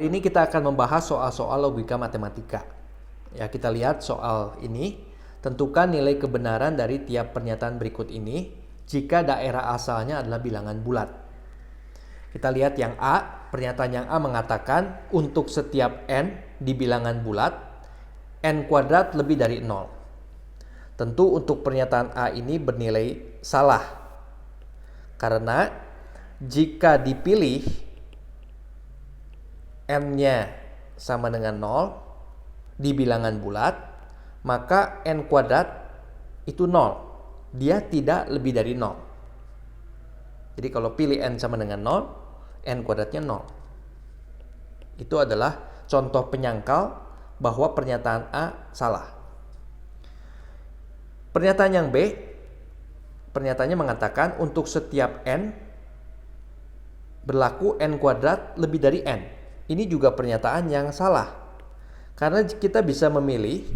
Ini kita akan membahas soal-soal logika matematika. Ya, kita lihat soal ini. Tentukan nilai kebenaran dari tiap pernyataan berikut ini jika daerah asalnya adalah bilangan bulat. Kita lihat yang A. Pernyataan yang A mengatakan untuk setiap n di bilangan bulat, n kuadrat lebih dari 0. Tentu untuk pernyataan A ini bernilai salah. Karena jika dipilih n-nya sama dengan 0 di bilangan bulat, maka n kuadrat itu 0. Dia tidak lebih dari 0. Jadi kalau pilih n sama dengan 0, n kuadratnya 0. Itu adalah contoh penyangkal bahwa pernyataan A salah. Pernyataan yang B, pernyataannya mengatakan untuk setiap n berlaku n kuadrat lebih dari n. Ini juga pernyataan yang salah. Karena kita bisa memilih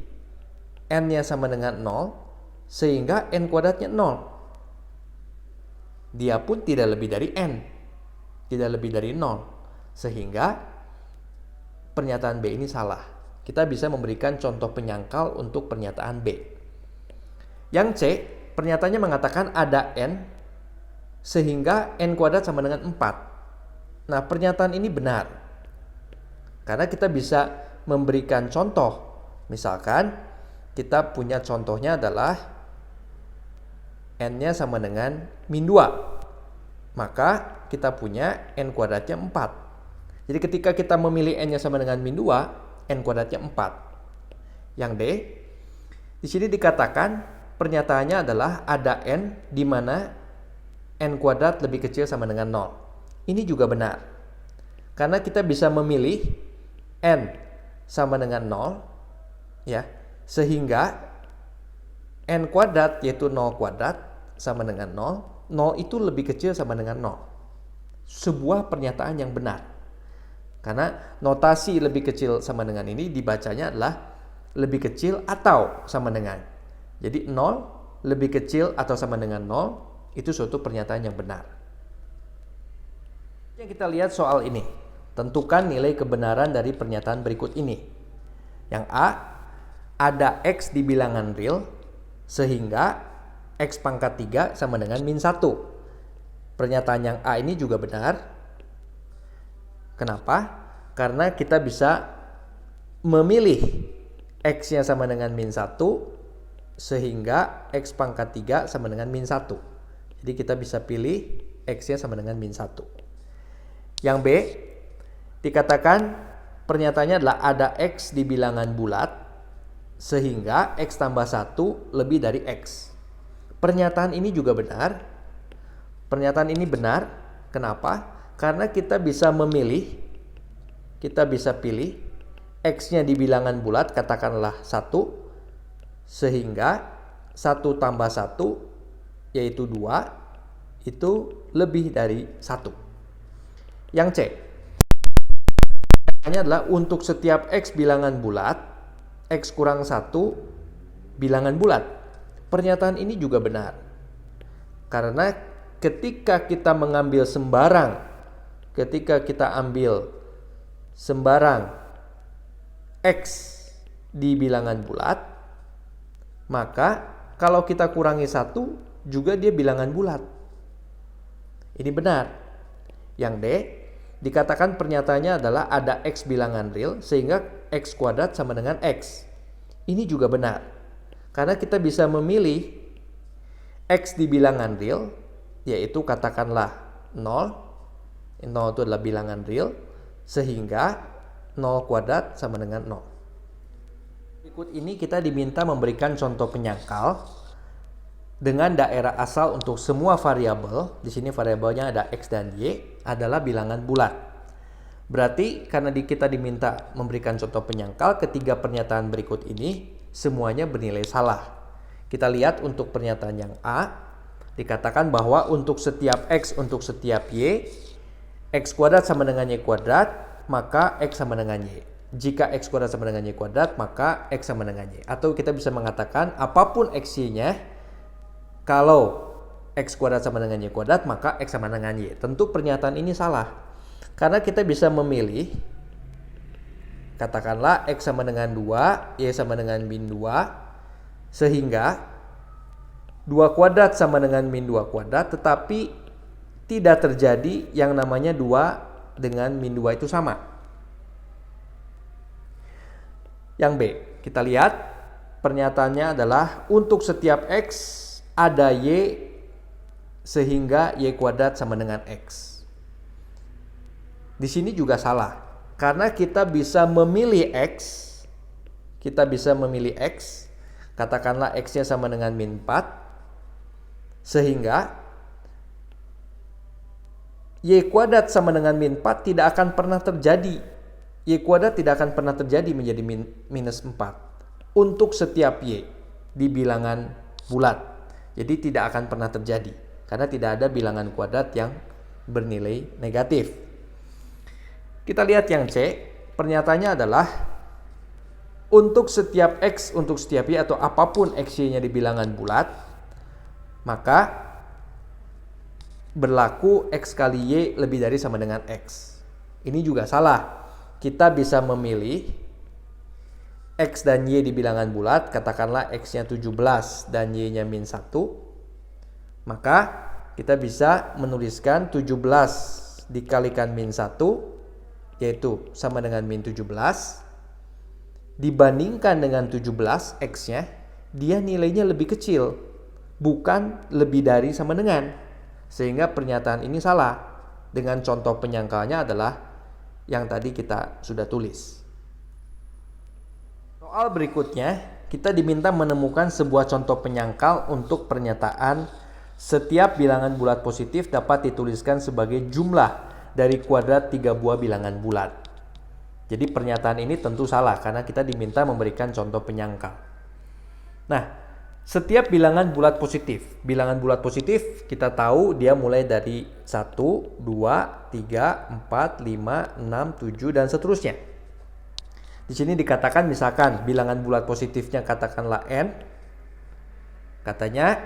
n-nya sama dengan 0, sehingga n kuadratnya 0. Dia pun tidak lebih dari n. Tidak lebih dari 0. Sehingga pernyataan B ini salah. Kita bisa memberikan contoh penyangkal untuk pernyataan B. Yang C, pernyataannya mengatakan ada n, sehingga n kuadrat sama dengan 4. Nah, pernyataan ini benar. Karena kita bisa memberikan contoh. Misalkan kita punya contohnya adalah n-nya sama dengan min 2. Maka kita punya n kuadratnya 4. Jadi ketika kita memilih n-nya sama dengan min 2, n kuadratnya 4. Yang D, di sini dikatakan pernyataannya adalah ada n di mana n kuadrat lebih kecil sama dengan 0. Ini juga benar. Karena kita bisa memilih n sama dengan 0, ya, sehingga n kuadrat yaitu 0 kuadrat sama dengan 0, 0 itu lebih kecil sama dengan 0. Sebuah pernyataan yang benar. Karena notasi lebih kecil sama dengan ini dibacanya adalah lebih kecil atau sama dengan. Jadi 0 lebih kecil atau sama dengan 0 itu suatu pernyataan yang benar. Yang kita lihat soal ini. Tentukan nilai kebenaran dari pernyataan berikut ini. Yang A, ada X di bilangan real sehingga X pangkat 3 sama dengan min 1. Pernyataan yang A ini juga benar. Kenapa? Karena kita bisa memilih X-nya sama dengan min 1 sehingga X pangkat 3 sama dengan min 1. Jadi kita bisa pilih X-nya sama dengan min 1. Yang B, dikatakan pernyataannya adalah ada X di bilangan bulat sehingga X tambah 1 lebih dari X. Pernyataan ini juga benar. Pernyataan ini benar. Kenapa? Karena kita bisa memilih, kita bisa pilih X-nya di bilangan bulat katakanlah 1 sehingga 1 tambah 1 yaitu 2 itu lebih dari 1. Yang C, adalah untuk setiap X bilangan bulat, X kurang 1 bilangan bulat. Pernyataan ini juga benar. Karena ketika kita mengambil sembarang, ketika kita ambil sembarang X di bilangan bulat, maka kalau kita kurangi 1 juga dia bilangan bulat. Ini benar. Yang D, dikatakan pernyataannya adalah ada X bilangan real sehingga X kuadrat sama dengan X. Ini juga benar. Karena kita bisa memilih X di bilangan real, yaitu katakanlah 0. 0 itu adalah bilangan real, sehingga 0 kuadrat sama dengan 0. Berikut ini kita diminta memberikan contoh penyangkal dengan daerah asal untuk semua variabel. Di sini variabelnya ada X dan Y adalah bilangan bulat. Berarti karena kita diminta memberikan contoh penyangkal, ketiga pernyataan berikut ini semuanya bernilai salah. Kita lihat untuk pernyataan yang A, dikatakan bahwa untuk setiap X untuk setiap Y, X kuadrat sama dengan Y kuadrat, maka X sama dengan Y. Jika X kuadrat sama dengan Y kuadrat, maka X sama dengan Y. Atau kita bisa mengatakan apapun X-Y-nya, kalau X kuadrat sama dengan Y kuadrat, maka X sama dengan Y. Tentu pernyataan ini salah. Karena kita bisa memilih Katakanlah X sama dengan 2, Y sama dengan min 2, sehingga 2 kuadrat sama dengan min 2 kuadrat, tetapi tidak terjadi yang namanya 2 dengan min 2 itu sama. Yang B, kita lihat pernyataannya adalah untuk setiap X ada Y sehingga Y kuadrat sama dengan X. Di sini juga salah, karena kita bisa memilih X, katakanlah X-nya sama dengan min 4, sehingga Y kuadrat sama dengan min 4 tidak akan pernah terjadi. Y kuadrat tidak akan pernah terjadi menjadi minus 4 untuk setiap Y di bilangan bulat. Jadi tidak akan pernah terjadi karena tidak ada bilangan kuadrat yang bernilai negatif. Kita lihat yang C, pernyataannya adalah untuk setiap X, untuk setiap Y atau apapun X-Y-nya di bilangan bulat, maka berlaku X kali Y lebih dari sama dengan X. Ini juga salah. Kita bisa memilih X dan Y di bilangan bulat, katakanlah X-nya 17 dan Y-nya min 1. Maka kita bisa menuliskan 17 dikalikan min 1, yaitu sama dengan min 17. Dibandingkan dengan 17 X-nya, dia nilainya lebih kecil, bukan lebih dari sama dengan. Sehingga pernyataan ini salah. Dengan contoh penyangkalnya adalah yang tadi kita sudah tulis. Soal berikutnya, kita diminta menemukan sebuah contoh penyangkal untuk pernyataan setiap bilangan bulat positif dapat dituliskan sebagai jumlah dari kuadrat 3 buah bilangan bulat. Jadi pernyataan ini tentu salah karena kita diminta memberikan contoh penyangkal. Nah, setiap bilangan bulat positif kita tahu dia mulai dari 1, 2, 3, 4, 5, 6, 7 dan seterusnya. Di sini dikatakan misalkan bilangan bulat positifnya katakanlah n, katanya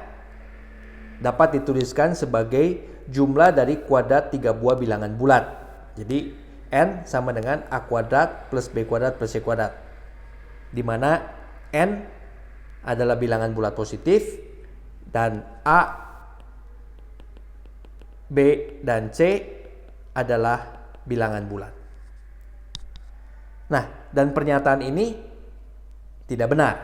dapat dituliskan sebagai jumlah dari kuadrat 3 buah bilangan bulat. Jadi n sama dengan a kuadrat plus b kuadrat plus c kuadrat, di mana n adalah bilangan bulat positif dan a, b, dan c adalah bilangan bulat. Nah, dan pernyataan ini tidak benar.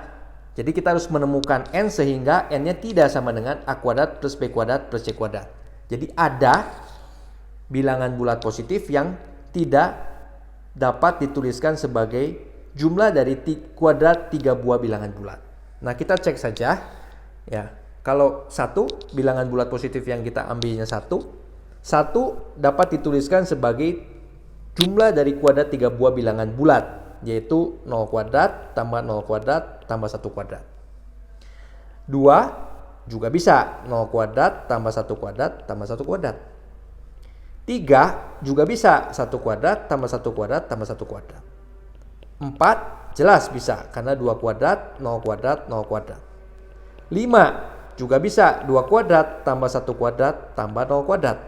Jadi kita harus menemukan n sehingga n-nya tidak sama dengan a kuadrat plus b kuadrat plus c kuadrat. Jadi ada bilangan bulat positif yang tidak dapat dituliskan sebagai jumlah dari kuadrat 3 buah bilangan bulat. Nah, kita cek saja ya. Kalau 1 bilangan bulat positif yang kita ambilnya 1 dapat dituliskan sebagai jumlah dari kuadrat 3 buah bilangan bulat, yaitu 0 kuadrat tambah 0 kuadrat tambah 1 kuadrat. 2 juga bisa 0 kuadrat tambah 1 kuadrat tambah 1 kuadrat. 3 juga bisa 1 kuadrat tambah 1 kuadrat tambah 1 kuadrat. 4 jelas bisa karena 2 kuadrat, 0 kuadrat, 0 kuadrat. 5 juga bisa 2 kuadrat tambah 1 kuadrat tambah 0 kuadrat.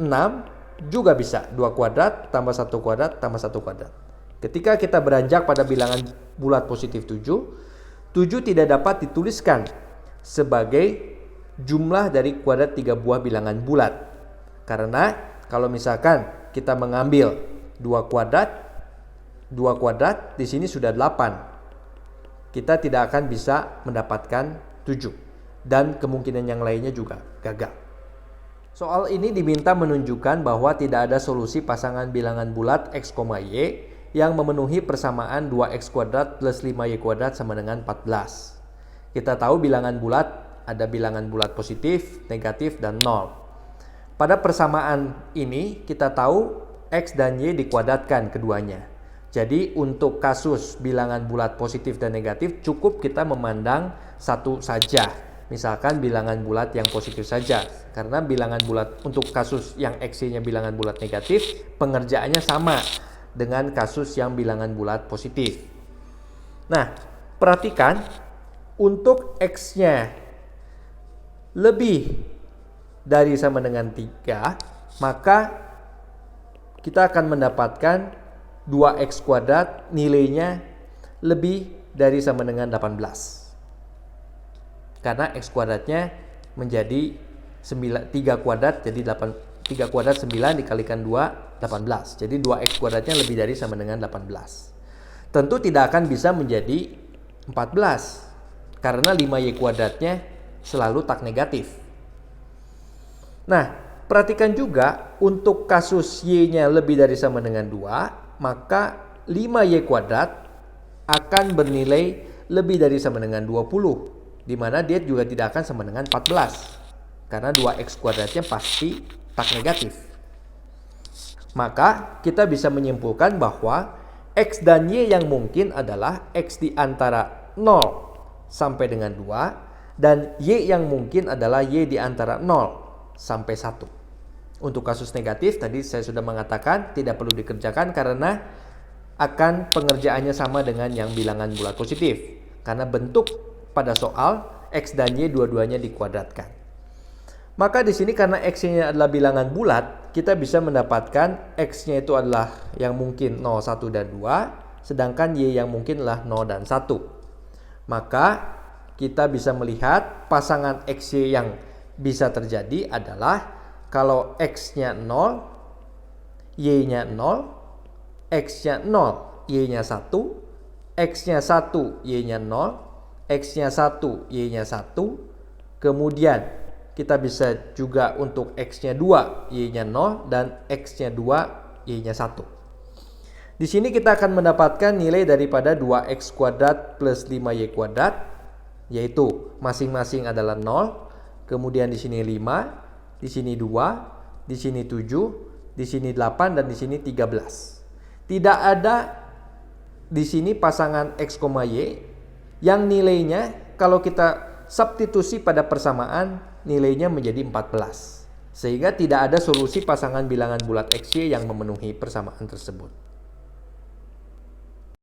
6 juga bisa 2 kuadrat tambah 1 kuadrat tambah 1 kuadrat. Ketika kita beranjak pada bilangan bulat positif 7 tidak dapat dituliskan sebagai jumlah dari kuadrat 3 buah bilangan bulat. Karena kalau misalkan kita mengambil 2 kuadrat di sini sudah 8. Kita tidak akan bisa mendapatkan 7 dan kemungkinan yang lainnya juga gagal. Soal ini diminta menunjukkan bahwa tidak ada solusi pasangan bilangan bulat x, y yang memenuhi persamaan 2x kuadrat plus 5y kuadrat sama dengan 14. Kita tahu bilangan bulat ada bilangan bulat positif, negatif, dan 0. Pada persamaan ini kita tahu x dan y dikuadratkan keduanya. Jadi untuk kasus bilangan bulat positif dan negatif cukup kita memandang satu saja. Misalkan bilangan bulat yang positif saja. Karena bilangan bulat untuk kasus yang x-nya bilangan bulat negatif, pengerjaannya sama dengan kasus yang bilangan bulat positif. Nah, perhatikan untuk x-nya lebih dari sama dengan 3, maka kita akan mendapatkan 2x kuadrat nilainya lebih dari sama dengan 18. Karena x kuadratnya menjadi 3 kuadrat, jadi 3 kuadrat 9 dikalikan 2, 18. Jadi 2x kuadratnya lebih dari sama dengan 18. Tentu tidak akan bisa menjadi 14, karena 5y kuadratnya selalu tak negatif. Nah, perhatikan juga untuk kasus y-nya lebih dari sama dengan 2, maka 5y kuadrat akan bernilai lebih dari sama dengan 20, di mana dia juga tidak akan sama dengan 14, karena 2x kuadratnya pasti tak negatif. Maka kita bisa menyimpulkan bahwa x dan y yang mungkin adalah x di antara 0 sampai dengan 2, dan y yang mungkin adalah y di antara 0 sampai 1. Untuk kasus negatif tadi saya sudah mengatakan tidak perlu dikerjakan karena akan pengerjaannya sama dengan yang bilangan bulat positif. Karena bentuk pada soal x dan y dua-duanya dikuadratkan. Maka di sini karena x-nya adalah bilangan bulat, kita bisa mendapatkan x-nya itu adalah yang mungkin 0, 1, dan 2, sedangkan y yang mungkin adalah 0 dan 1. Maka kita bisa melihat pasangan x-y yang bisa terjadi adalah kalau x-nya 0, y-nya 0, x-nya 0, y-nya 1, x-nya 1, y-nya 0, x-nya 1, y-nya 1, kemudian kita bisa juga untuk x-nya 2, y-nya 0, dan x-nya 2, y-nya 1. Di sini kita akan mendapatkan nilai daripada 2x kuadrat plus 5y kuadrat, yaitu masing-masing adalah 0, kemudian di sini 5, di sini 2, di sini 7, di sini 8, dan di sini 13. Tidak ada di sini pasangan x, y yang nilainya kalau kita substitusi pada persamaan nilainya menjadi 14. Sehingga tidak ada solusi pasangan bilangan bulat XY yang memenuhi persamaan tersebut.